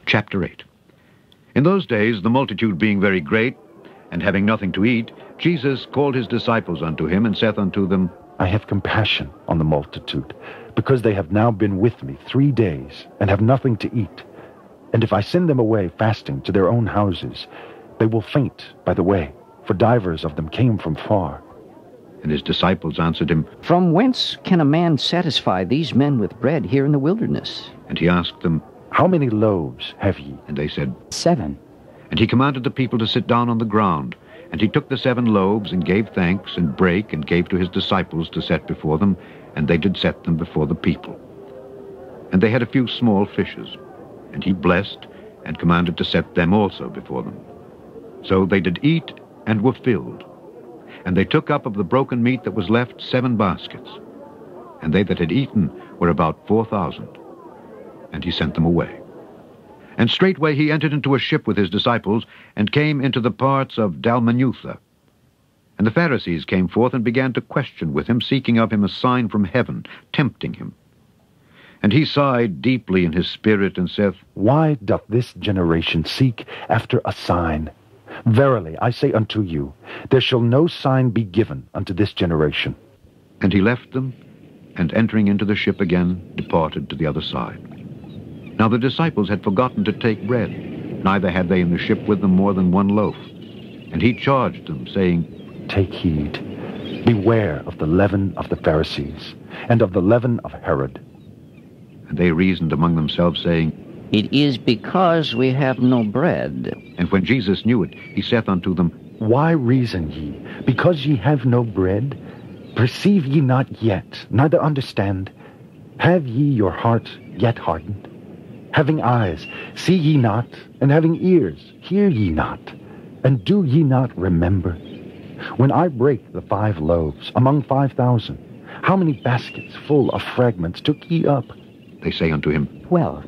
Chapter 8. In those days, the multitude being very great, and having nothing to eat, Jesus called his disciples unto him, and saith unto them, I have compassion on the multitude, because they have now been with me 3 days, and have nothing to eat. And if I send them away fasting to their own houses, they will faint by the way, for divers of them came from far. And his disciples answered him, From whence can a man satisfy these men with bread here in the wilderness? And he asked them, How many loaves have ye? And they said, 7. And he commanded the people to sit down on the ground. And he took the 7 loaves, and gave thanks, and brake, and gave to his disciples to set before them, and they did set them before the people. And they had a few small fishes. And he blessed, and commanded to set them also before them. So they did eat, and were filled. And they took up of the broken meat that was left 7 baskets. And they that had eaten were about 4,000. And he sent them away. And straightway he entered into a ship with his disciples, and came into the parts of Dalmanutha. And the Pharisees came forth, and began to question with him, seeking of him a sign from heaven, tempting him. And he sighed deeply in his spirit, and saith, Why doth this generation seek after a sign? Verily, I say unto you, there shall no sign be given unto this generation. And he left them, and entering into the ship again, departed to the other side. Now the disciples had forgotten to take bread, neither had they in the ship with them more than 1 loaf. And he charged them, saying, Take heed, beware of the leaven of the Pharisees, and of the leaven of Herod. And they reasoned among themselves, saying, It is because we have no bread. And when Jesus knew it, he saith unto them, Why reason ye, because ye have no bread? Perceive ye not yet, neither understand? Have ye your heart yet hardened? Having eyes, see ye not, and having ears, hear ye not, and do ye not remember? When I brake the 5 loaves among 5,000, how many baskets full of fragments took ye up? They say unto him, 12.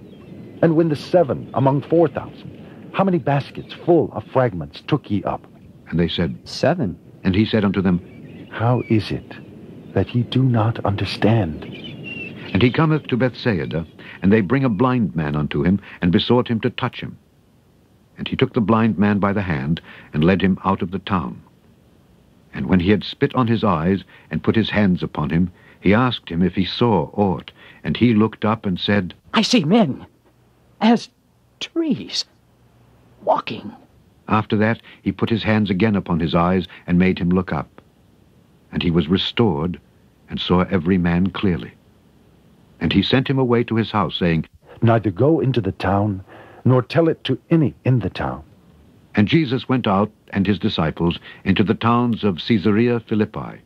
And when the 7 among 4,000, how many baskets full of fragments took ye up? And they said, 7. And he said unto them, How is it that ye do not understand? And he cometh to Bethsaida, and they bring a blind man unto him, and besought him to touch him. And he took the blind man by the hand, and led him out of the town. And when he had spit on his eyes, and put his hands upon him, he asked him if he saw aught. And he looked up and said, I see men, as trees, walking. After that he put his hands again upon his eyes, and made him look up. And he was restored, and saw every man clearly. And he sent him away to his house, saying, Neither go into the town, nor tell it to any in the town. And Jesus went out, and his disciples, into the towns of Caesarea Philippi.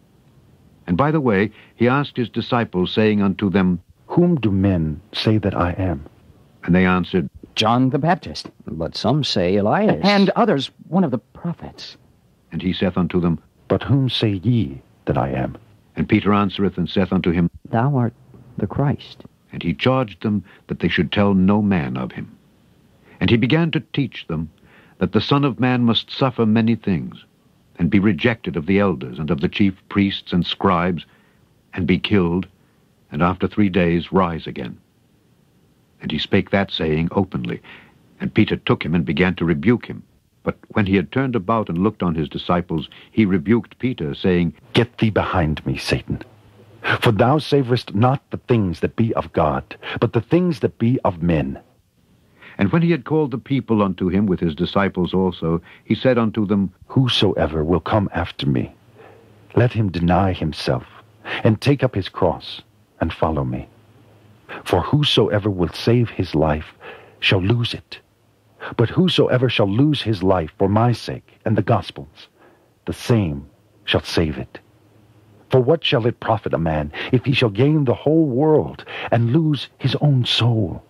And by the way he asked his disciples, saying unto them, Whom do men say that I am? And they answered, John the Baptist, But some say Elias. and others one of the prophets. And he saith unto them, But whom say ye that I am? And Peter answereth and saith unto him, Thou art the Christ. And he charged them that they should tell no man of him. And he began to teach them that the Son of Man must suffer many things, and be rejected of the elders and of the chief priests and scribes, and be killed, and after 3 days rise again. And he spake that saying openly. And Peter took him and began to rebuke him. But when he had turned about and looked on his disciples, he rebuked Peter, saying, Get thee behind me, Satan. For thou savorest not the things that be of God, but the things that be of men. And when he had called the people unto him with his disciples also, he said unto them, Whosoever will come after me, let him deny himself, and take up his cross, and follow me. For whosoever will save his life shall lose it. But whosoever shall lose his life for my sake and the gospel's, the same shall save it. For what shall it profit a man if he shall gain the whole world and lose his own soul?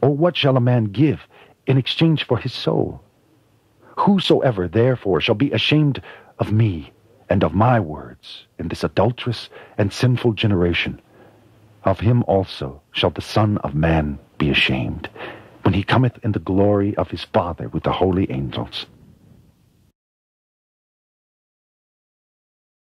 Or what shall a man give in exchange for his soul? Whosoever therefore shall be ashamed of me and of my words in this adulterous and sinful generation, of him also shall the Son of Man be ashamed, when he cometh in the glory of his Father with the holy angels.